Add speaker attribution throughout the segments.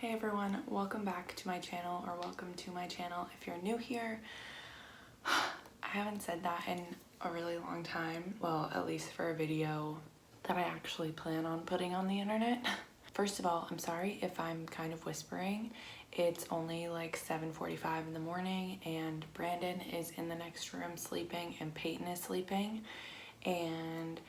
Speaker 1: Hey everyone, welcome back to my channel, or welcome to my channel if you're new here. I haven't said that in a really long time, well, at least for a video that I actually plan on putting on the internet. First of all, I'm sorry if I'm kind of whispering. It's only like 7:45 in the morning and Brandon is in the next room sleeping and Peyton is sleeping, and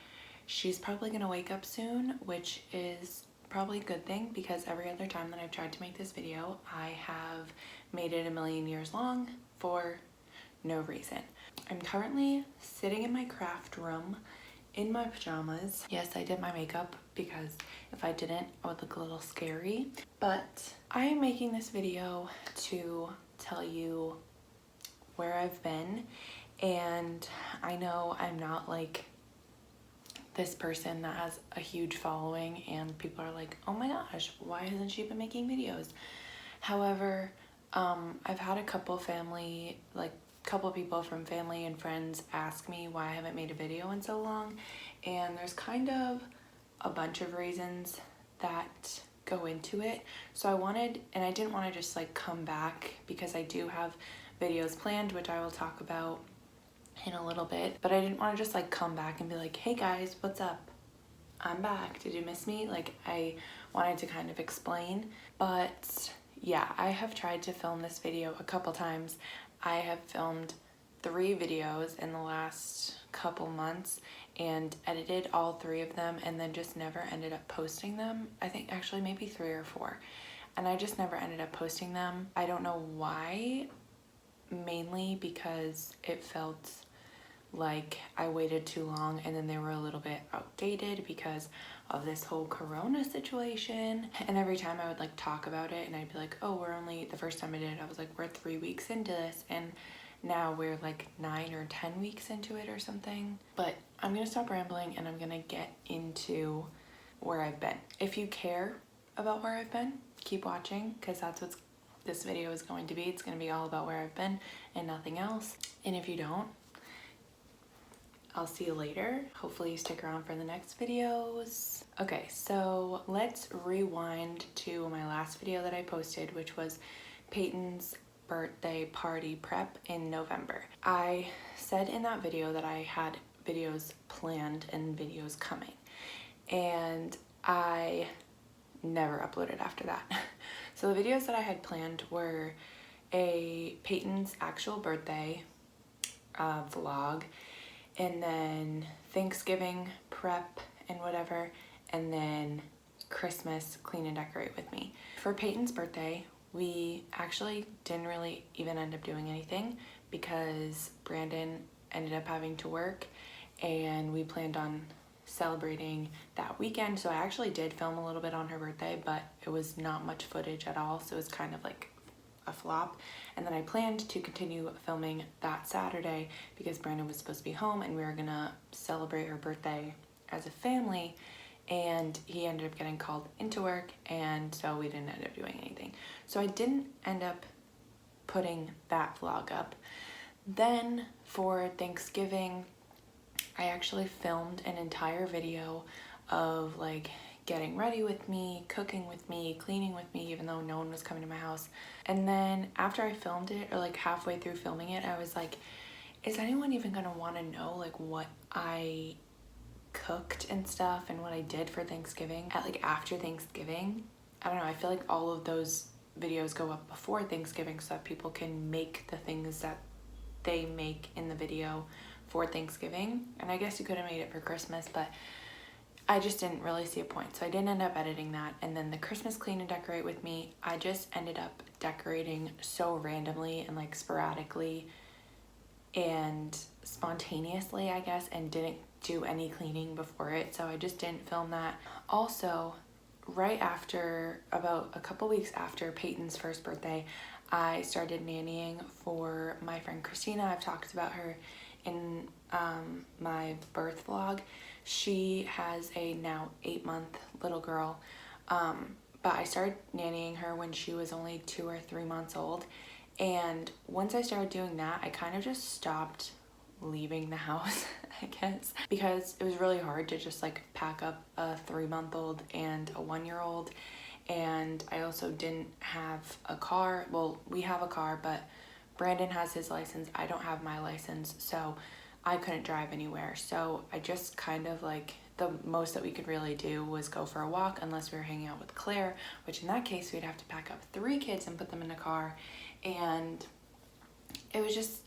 Speaker 1: she's probably gonna wake up soon, which is probably a good thing because every other time that I've tried to make this video, I have made it a million years long for no reason. I'm currently sitting in my craft room in my pajamas. Yes, I did my makeup because if I didn't, I would look a little scary. But I am making this video to tell you where I've been, and I know I'm not like this person that has a huge following and people are like, oh my gosh, why hasn't she been making videos? However, I've had a couple people from family and friends ask me why I haven't made a video in so long, and there's kind of a bunch of reasons that go into it. So I didn't want to just like come back because I do have videos planned, which I will talk about in a little bit, but I didn't want to just like come back and be like, hey guys, what's up? I'm back. Did you miss me? Like, I wanted to kind of explain. But yeah, I have tried to film this video a couple times. I have filmed 3 videos in the last couple months and edited all 3 of them and then just never ended up posting them. I think actually maybe 3 or 4. And I just never ended up posting them. I don't know why, mainly because it felt like I waited too long and then they were a little bit outdated because of this whole corona situation. And every time I would like talk about it and I'd be like, oh, the first time I did it, I was like, we're 3 weeks into this, and now we're like 9 or 10 weeks into it or something. But I'm gonna stop rambling and I'm gonna get into where I've been. If you care about where I've been, keep watching because that's what this video is going to be. It's gonna be all about where I've been and nothing else. And if you don't, I'll see you later. Hopefully you stick around for the next videos. Okay, so let's rewind to my last video that I posted, which was Peyton's birthday party prep in November. I said in that video that I had videos planned and videos coming, and I never uploaded after that. So the videos that I had planned were a Peyton's actual birthday vlog, and then Thanksgiving prep and whatever, and then Christmas clean and decorate with me. For Peyton's birthday, we actually didn't really even end up doing anything because Brandon ended up having to work, and we planned on celebrating that weekend. So I actually did film a little bit on her birthday, but it was not much footage at all, so it was kind of like a flop. And then I planned to continue filming that Saturday because Brandon was supposed to be home and we were gonna celebrate her birthday as a family, and he ended up getting called into work, and so we didn't end up doing anything. So I didn't end up putting that vlog up. Then for Thanksgiving, I actually filmed an entire video of like getting ready with me, cooking with me, cleaning with me, even though no one was coming to my house. And then after I filmed it, or like halfway through filming it, I was like, is anyone even gonna wanna know like what I cooked and stuff and what I did for Thanksgiving after Thanksgiving? I don't know, I feel like all of those videos go up before Thanksgiving so that people can make the things that they make in the video for Thanksgiving. And I guess you could have made it for Christmas, but I just didn't really see a point, so I didn't end up editing that. And then the Christmas clean and decorate with me, I just ended up decorating so randomly and like sporadically and spontaneously, I guess, and didn't do any cleaning before it, so I just didn't film that. Also, right after, about a couple weeks after Peyton's first birthday, I started nannying for my friend Christina. I've talked about her in my birth vlog. She has a now 8-month little girl, but I started nannying her when she was only 2 or 3 months old, and once I started doing that, I kind of just stopped leaving the house, I guess, because it was really hard to just like pack up a 3-month-old and a 1-year-old and I also didn't have a car. Well, we have a car, but Brandon has his license. I don't have my license, so I couldn't drive anywhere. So I just kind of like, the most that we could really do was go for a walk, unless we were hanging out with Claire, which in that case we'd have to pack up 3 kids and put them in a car, and it was just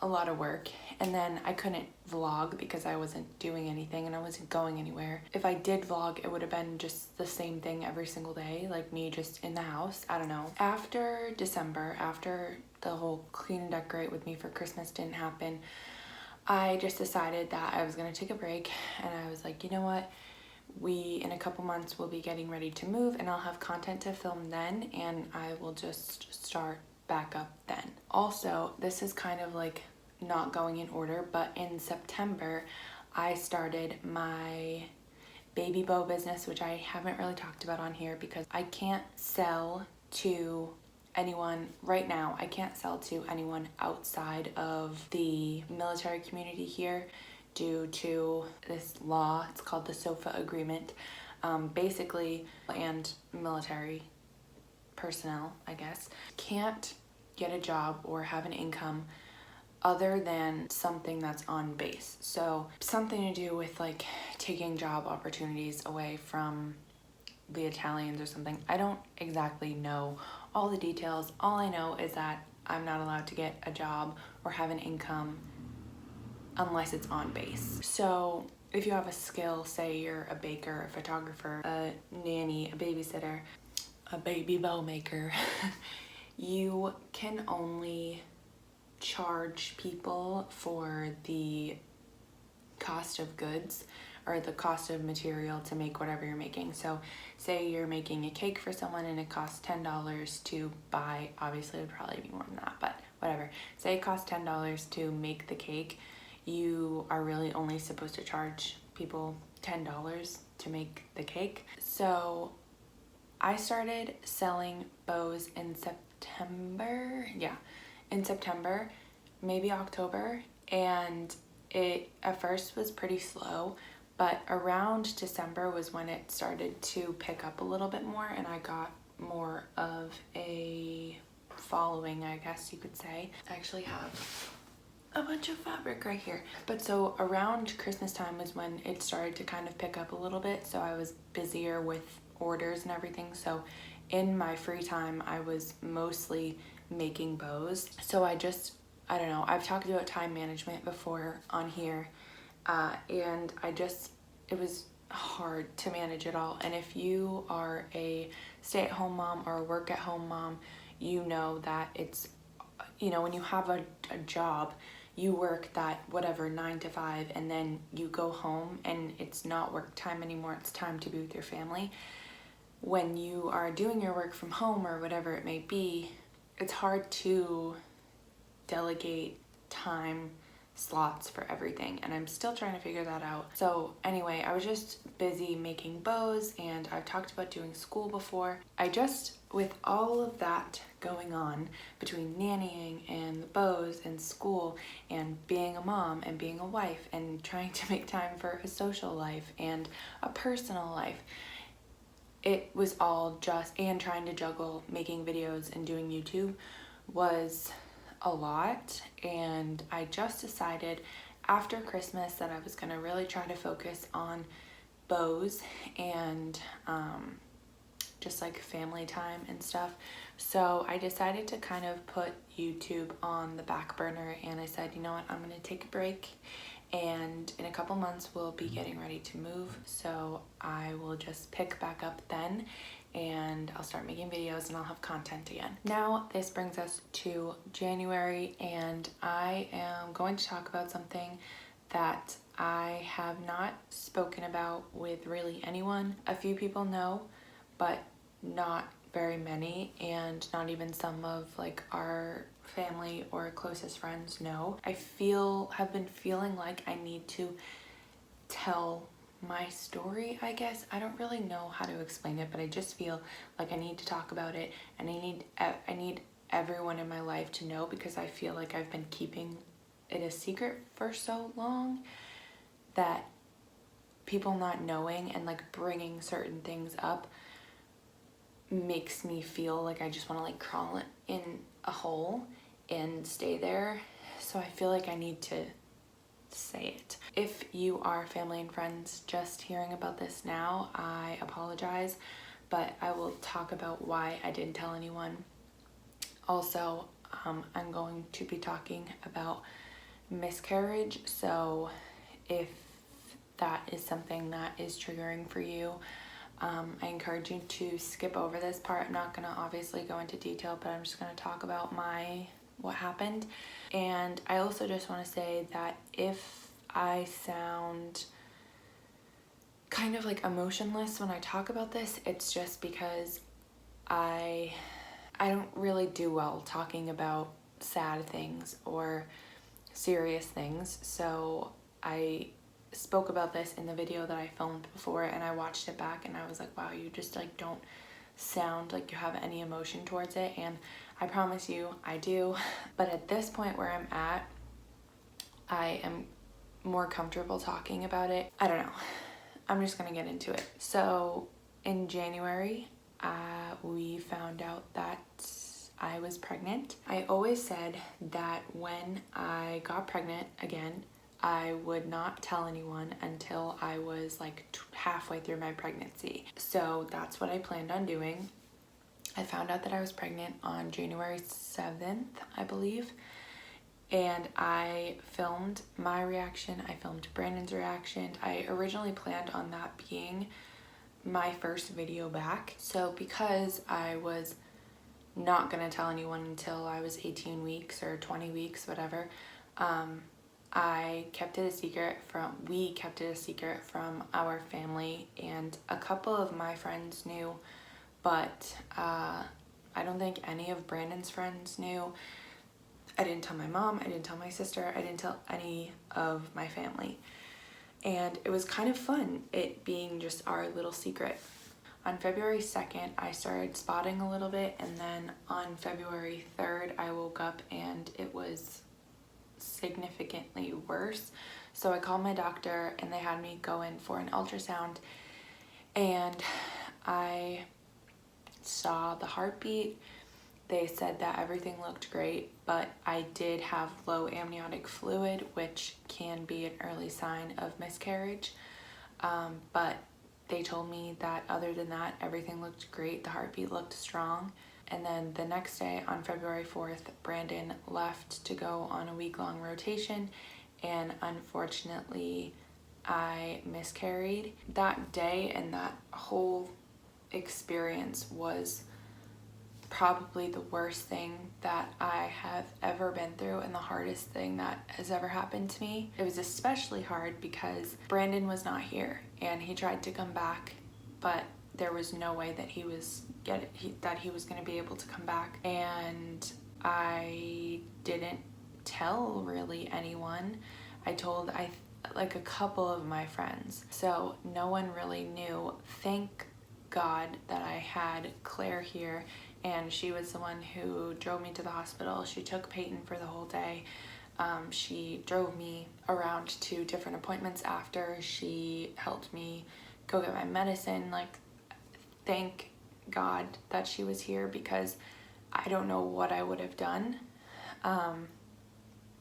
Speaker 1: a lot of work. And then I couldn't vlog because I wasn't doing anything and I wasn't going anywhere. If I did vlog, it would have been just the same thing every single day, like me just in the house. I don't know. After December, after the whole clean and decorate with me for Christmas didn't happen, I just decided that I was gonna take a break, and I was like, you know what? In a couple months, we'll be getting ready to move, and I'll have content to film then, and I will just start back up then. Also, this is kind of like not going in order, but in September, I started my baby bow business, which I haven't really talked about on here because I can't sell to anyone right now. I can't sell to anyone outside of the military community here due to this law. It's called the SOFA agreement. Basically, and military personnel, I guess, can't get a job or have an income other than something that's on base. So something to do with like taking job opportunities away from the Italians or something. I don't exactly know all the details. All I know is that I'm not allowed to get a job or have an income unless it's on base. So if you have a skill, say you're a baker, a photographer, a nanny, a babysitter, a baby bow maker, you can only charge people for the cost of goods or the cost of material to make whatever you're making. So say you're making a cake for someone and it costs $10 to buy, obviously it would probably be more than that, but whatever. Say it costs $10 to make the cake, you are really only supposed to charge people $10 to make the cake. So I started selling bows in September, in September, maybe October, and it at first was pretty slow, but around December was when it started to pick up a little bit more, and I got more of a following, I guess you could say. I actually have a bunch of fabric right here. But so around Christmas time was when it started to kind of pick up a little bit, so I was busier with orders and everything. So in my free time, I was mostly making bows. So I don't know, I've talked about time management before on here, and it was hard to manage it all. And if you are a stay-at-home mom or a work-at-home mom, you know that it's, when you have a job, you work that whatever 9 to 5, and then you go home and it's not work time anymore, it's time to be with your family. When you are doing your work from home or whatever it may be, it's hard to delegate time slots for everything, and I'm still trying to figure that out. So anyway, I was just busy making bows, and I've talked about doing school before. With all of that going on between nannying and the bows and school and being a mom and being a wife and trying to make time for a social life and a personal life, it was all and trying to juggle making videos and doing YouTube was a lot. And I just decided after Christmas that I was gonna really try to focus on bows and just like family time and stuff. So I decided to kind of put YouTube on the back burner, and I said, you know what, I'm gonna take a break, and in a couple months we'll be getting ready to move, so I will just pick back up then, and I'll start making videos and I'll have content again. Now this brings us to January, and I am going to talk about something that I have not spoken about with really anyone. A few people know, but not very many, and not even some of like our family or closest friends know. Have been feeling like I need to tell my story, I guess. I don't really know how to explain it, but I just feel like I need to talk about it, and I need everyone in my life to know, because I feel like I've been keeping it a secret for so long that people not knowing and like bringing certain things up makes me feel like I just want to like crawl in a hole and stay there. So I feel like I need to say it. If you are family and friends just hearing about this now, I apologize, but I will talk about why I didn't tell anyone. Also, I'm going to be talking about miscarriage, so if that is something that is triggering for you, I encourage you to skip over this part. I'm not going to obviously go into detail, but I'm just going to talk about what happened. And I also just want to say that if I sound kind of like emotionless when I talk about this, it's just because I don't really do well talking about sad things or serious things. So I spoke about this in the video that I filmed before, and I watched it back and I was like, wow, you just like don't sound like you have any emotion towards it. And I promise you I do. But at this point where I'm at, I am more comfortable talking about it. I don't know. I'm just gonna get into it. So in January, we found out that I was pregnant. I always said that when I got pregnant again, I would not tell anyone until I was like halfway through my pregnancy. So that's what I planned on doing. I found out that I was pregnant on January 7th, I believe. And I filmed my reaction. I filmed Brandon's reaction. I originally planned on that being my first video back. So because I was not gonna tell anyone until I was 18 weeks or 20 weeks, whatever, we kept it a secret from our family, and a couple of my friends knew, but I don't think any of Brandon's friends knew. I didn't tell my mom, I didn't tell my sister, I didn't tell any of my family. And it was kind of fun, it being just our little secret. On February 2nd, I started spotting a little bit, and then on February 3rd, I woke up and it was significantly worse. So I called my doctor and they had me go in for an ultrasound, and I saw the heartbeat. They said that everything looked great, but I did have low amniotic fluid, which can be an early sign of miscarriage. But they told me that other than that, everything looked great. The heartbeat looked strong. And then the next day, on February 4th, Brandon left to go on a week-long rotation, and unfortunately, I miscarried. That day and that whole experience was probably the worst thing that I have ever been through and the hardest thing that has ever happened to me. It was especially hard because Brandon was not here, and he tried to come back, but there was no way that he was going to be able to come back. And I didn't tell really anyone. I told like a couple of my friends, so no one really knew. Thank God that I had Claire here, and she was the one who drove me to the hospital. She took Peyton for the whole day. She drove me around to different appointments after. She helped me go get my medicine. Like, thank God that she was here, because I don't know what I would have done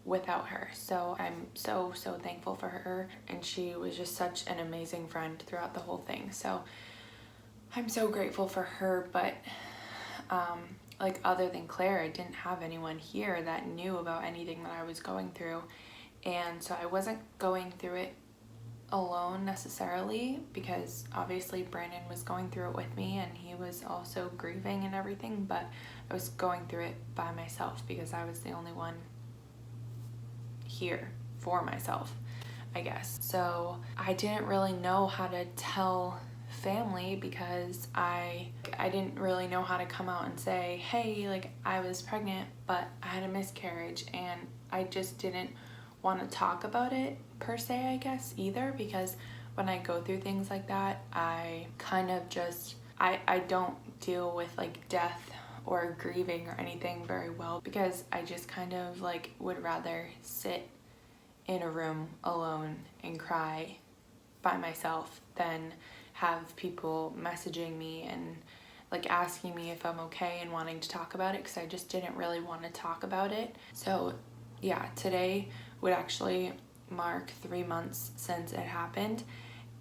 Speaker 1: without her. So I'm so thankful for her, and she was just such an amazing friend throughout the whole thing. So I'm so grateful for her. But like, other than Claire, I didn't have anyone here that knew about anything that I was going through. And so I wasn't going through it alone necessarily, because obviously Brandon was going through it with me and he was also grieving and everything, but I was going through it by myself because I was the only one here for myself, I guess. So I didn't really know how to tell family, because I didn't really know how to come out and say, hey, like, I was pregnant but I had a miscarriage, and I just didn't want to talk about it per se, I guess, either, because when I go through things like that, I kind of just I don't deal with like death or grieving or anything very well, because I just kind of like would rather sit in a room alone and cry by myself than have people messaging me and like asking me if I'm okay and wanting to talk about it, because I just didn't really want to talk about it. So yeah, today would actually mark 3 months since it happened.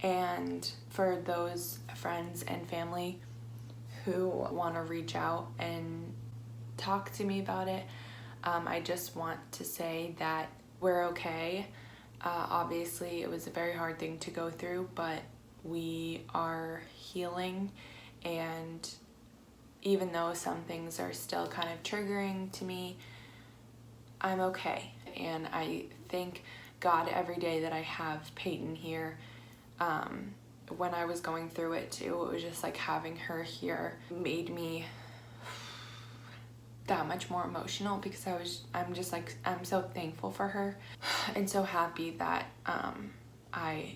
Speaker 1: And for those friends and family who want to reach out and talk to me about it, I just want to say that we're okay. Obviously, it was a very hard thing to go through, but we are healing. And even though some things are still kind of triggering to me, I'm okay. And I thank God every day that I have Peyton here. When I was going through it too, it was just like having her here made me that much more emotional, because I'm so thankful for her and so happy that I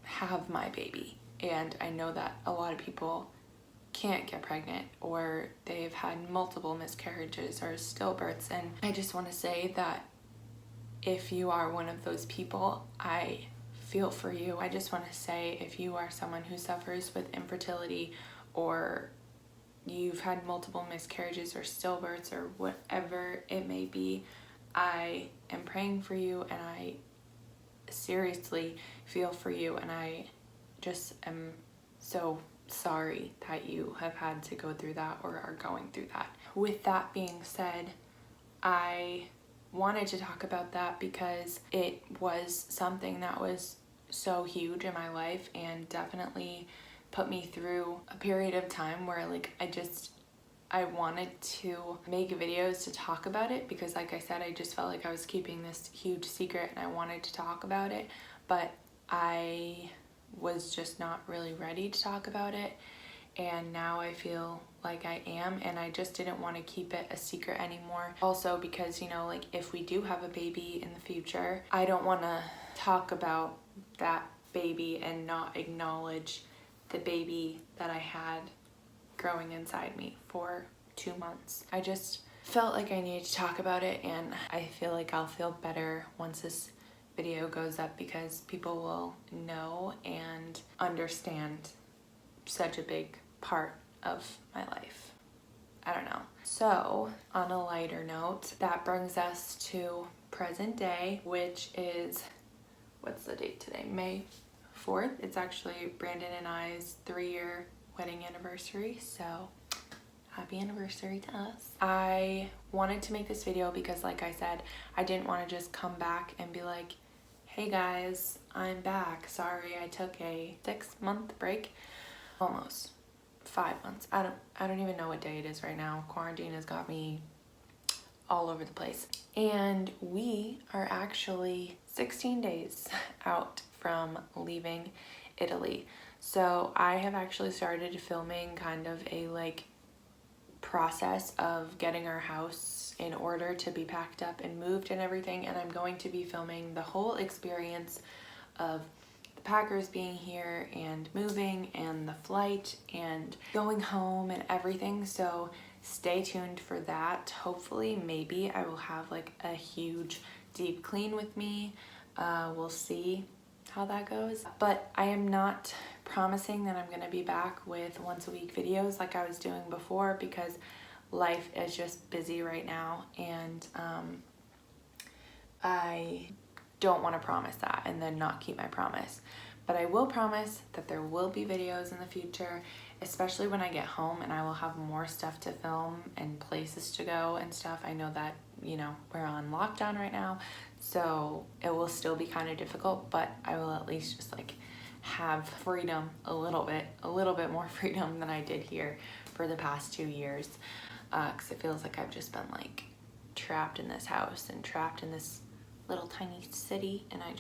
Speaker 1: have my baby. And I know that a lot of people can't get pregnant, or they've had multiple miscarriages or stillbirths, and I just want to say that if you are one of those people, I feel for you. I just want to say, if you are someone who suffers with infertility, or you've had multiple miscarriages or stillbirths or whatever it may be, I am praying for you, and I seriously feel for you, and I just am so sorry that you have had to go through that or are going through that. With that being said, I wanted to talk about that because it was something that was so huge in my life, and definitely put me through a period of time where like I wanted to make videos to talk about it, because like I said, I just felt like I was keeping this huge secret and I wanted to talk about it, but I was just not really ready to talk about it. And now I feel like I am, and I just didn't want to keep it a secret anymore. Also because, you know, like if we do have a baby in the future, I don't want to talk about that baby and not acknowledge the baby that I had growing inside me for 2 months. I just felt like I needed to talk about it, and I feel like I'll feel better once this video goes up, because people will know and understand such a big part of my life. I don't know. So on a lighter note, that brings us to present day, which is, what's the date today? May 4th. It's actually Brandon and I's 3-year wedding anniversary, so happy anniversary to us. I wanted to make this video because, like I said, I didn't want to just come back and be like, hey guys, I'm back. Sorry, I took a 6-month break. Almost 5 months. I don't even know what day it is right now. Quarantine has got me all over the place. And we are actually 16 days out from leaving Italy. So I have actually started filming kind of a like process of getting our house in order to be packed up and moved and everything, and I'm going to be filming the whole experience of the packers being here and moving and the flight and going home and everything. So stay tuned for that. Hopefully, maybe I will have like a huge deep clean with me. We'll see how that goes, but I am not promising that I'm gonna be back with once a week videos like I was doing before, because life is just busy right now, and I don't want to promise that and then not keep my promise. But I will promise that there will be videos in the future, especially when I get home and I will have more stuff to film and places to go and stuff. I know that, you know, we're on lockdown right now, so it will still be kind of difficult, but I will at least just like have freedom a little bit more freedom than I did here for the past 2 years, because it feels like I've just been like trapped in this house and trapped in this little tiny city, and I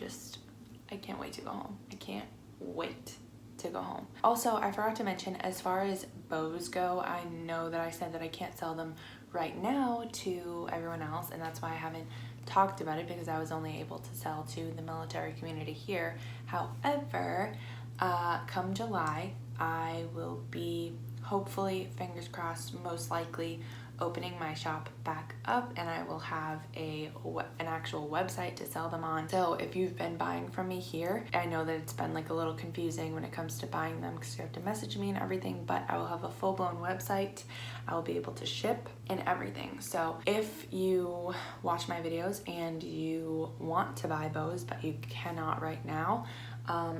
Speaker 1: can't wait to go home. I can't wait to go home. Also, I forgot to mention, as far as bows go, I know that I said that I can't sell them right now to everyone else, and that's why I haven't talked about it, because I was only able to sell to the military community here. However, come July, I will be hopefully, fingers crossed, most likely opening my shop back up, and I will have an actual website to sell them on. So if you've been buying from me here, I know that it's been like a little confusing when it comes to buying them because you have to message me and everything, but I will have a full-blown website. I will be able to ship and everything. So if you watch my videos and you want to buy bows but you cannot right now,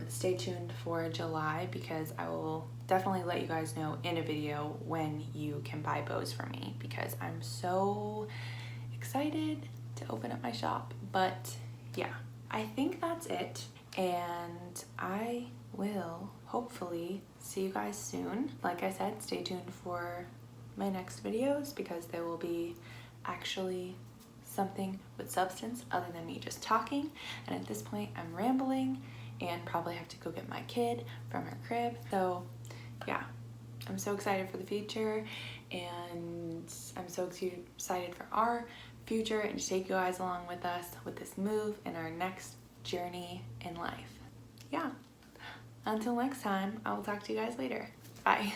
Speaker 1: stay tuned for July, because I will definitely let you guys know in a video when you can buy bows from me, because I'm so excited to open up my shop. But yeah, I think that's it, and I will hopefully see you guys soon. Like I said, stay tuned for my next videos, because there will be actually something with substance other than me just talking, and at this point I'm rambling and probably have to go get my kid from her crib. So yeah, I'm so excited for the future, and I'm so excited for our future and to take you guys along with us with this move and our next journey in life. Yeah, until next time, I will talk to you guys later. Bye.